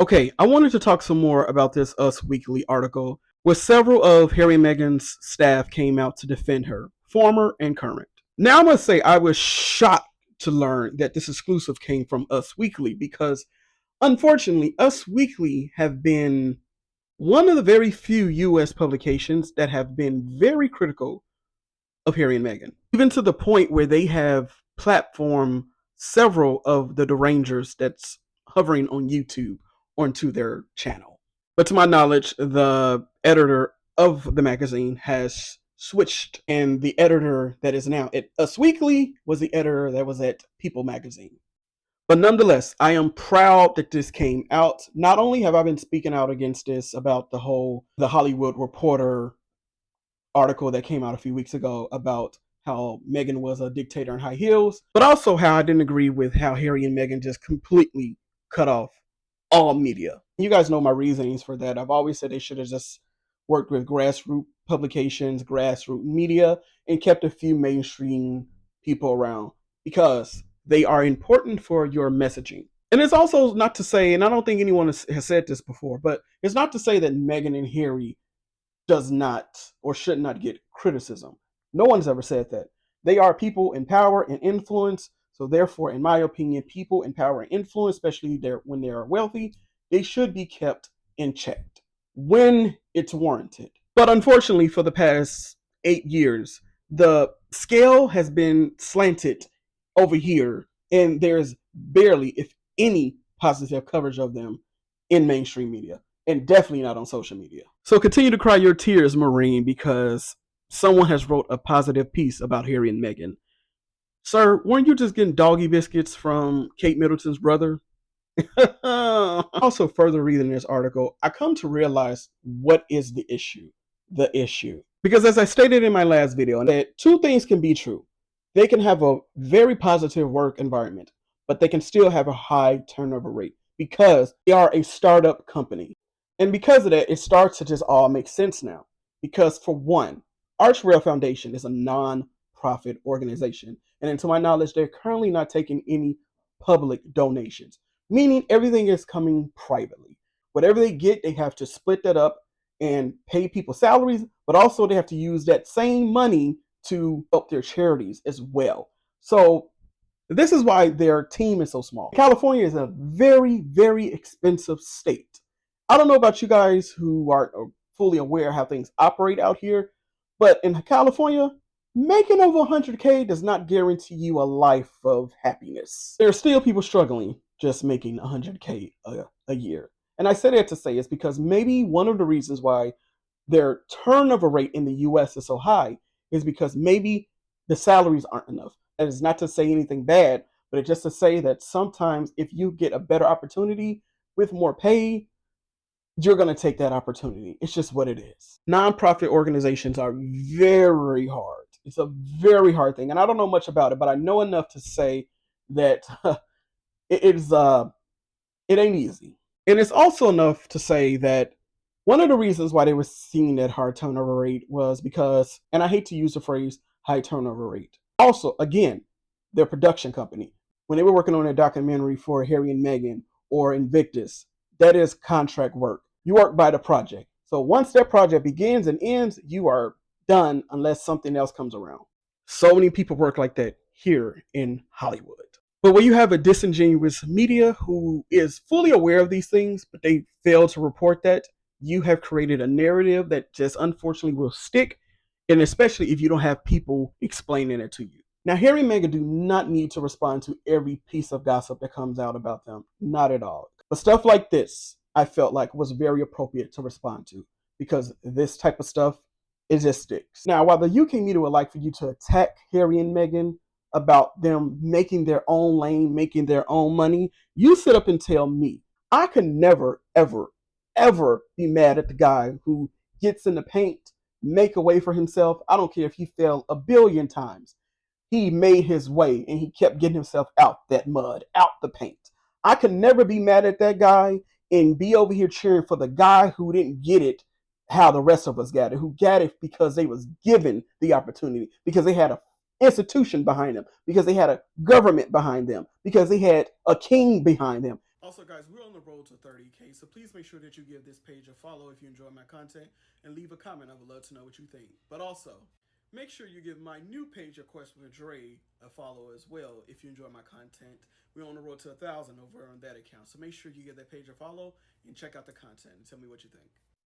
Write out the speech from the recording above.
Okay, I wanted to talk some more about this Us Weekly article where several of Harry and Meghan's staff came out to defend her, former and current. Now, I must say, I was shocked to learn that this exclusive came from Us Weekly because, unfortunately, Us Weekly have been one of the very few US publications that have been very critical of Harry and Meghan, even to the point where they have platformed several of the derangers that's hovering on YouTube onto their channel. But to my knowledge, the editor of the magazine has switched, and the editor that is now at Us Weekly was the editor that was at People magazine. But nonetheless, I am proud that this came out. Not only have I been speaking out against this about the Hollywood Reporter article that came out a few weeks ago about how Meghan was a dictator in high heels, but also how I didn't agree with how Harry and Meghan just completely cut off all media. You guys know my reasonings for that. I've always said they should have just worked with grassroots publications, grassroots media, and kept a few mainstream people around because they are important for your messaging. And it's also not to say, and I don't think anyone has said this before, but it's not to say that Meghan and Harry does not or should not get criticism. No one's ever said that. They are people in power and influence. So therefore, in my opinion, people in power and influence, especially when they are wealthy, they should be kept in check when it's warranted. But unfortunately, for the past 8 years, the scale has been slanted over here, and there's barely, if any, positive coverage of them in mainstream media, and definitely not on social media. So continue to cry your tears, Marine, because someone has wrote a positive piece about Harry and Meghan. Sir, weren't you just getting doggy biscuits from Kate Middleton's brother? Also, further reading this article, I come to realize what is the issue. The issue. Because as I stated in my last video, that two things can be true. They can have a very positive work environment, but they can still have a high turnover rate because they are a startup company. And because of that, it starts to just all make sense now. Because for one, Archrail Foundation is a non-profit organization. And to my knowledge, they're currently not taking any public donations, meaning everything is coming privately. Whatever they get, they have to split that up and pay people salaries, but also they have to use that same money to help their charities as well. So this is why their team is so small. California is a very, very expensive state. I don't know about you guys who aren't fully aware how things operate out here, but in California, making over 100K does not guarantee you a life of happiness. There are still people struggling just making 100K a year. And I say that to say it's because maybe one of the reasons why their turnover rate in the US is so high is because maybe the salaries aren't enough. That is not to say anything bad, but it's just to say that sometimes if you get a better opportunity with more pay, you're going to take that opportunity. It's just what it is. Nonprofit organizations are very hard. It's a very hard thing. And I don't know much about it, but I know enough to say that it ain't easy. And it's also enough to say that one of the reasons why they were seeing that high turnover rate was because, and I hate to use the phrase high turnover rate. Also, again, their production company, when they were working on a documentary for Harry and Meghan or Invictus, that is contract work. You work by the project. So once that project begins and ends, you are done unless something else comes around. So many people work like that here in Hollywood. But when you have a disingenuous media who is fully aware of these things, but they fail to report that, you have created a narrative that just unfortunately will stick, and especially if you don't have people explaining it to you. Now, Harry and Meghan do not need to respond to every piece of gossip that comes out about them. Not at all. But stuff like this, I felt like was very appropriate to respond to because this type of stuff, it just sticks. Now, while the UK media would like for you to attack Harry and Meghan about them making their own lane, making their own money, you sit up and tell me I can never, ever, ever be mad at the guy who gets in the paint, make a way for himself. I don't care if he fell a billion times. He made his way and he kept getting himself out that mud, out the paint. I can never be mad at that guy and be over here cheering for the guy who didn't get it how the rest of us got it, who got it because they was given the opportunity, because they had a institution behind them, because they had a government behind them, because they had a king behind them. Also, guys, we're on the road to 30K, so please make sure that you give this page a follow if you enjoy my content and leave a comment. I would love to know what you think. But also, make sure you give my new page, A Quest with Dre, a follow as well if you enjoy my content. We're on the road to 1,000 over on that account, so make sure you give that page a follow and check out the content and tell me what you think.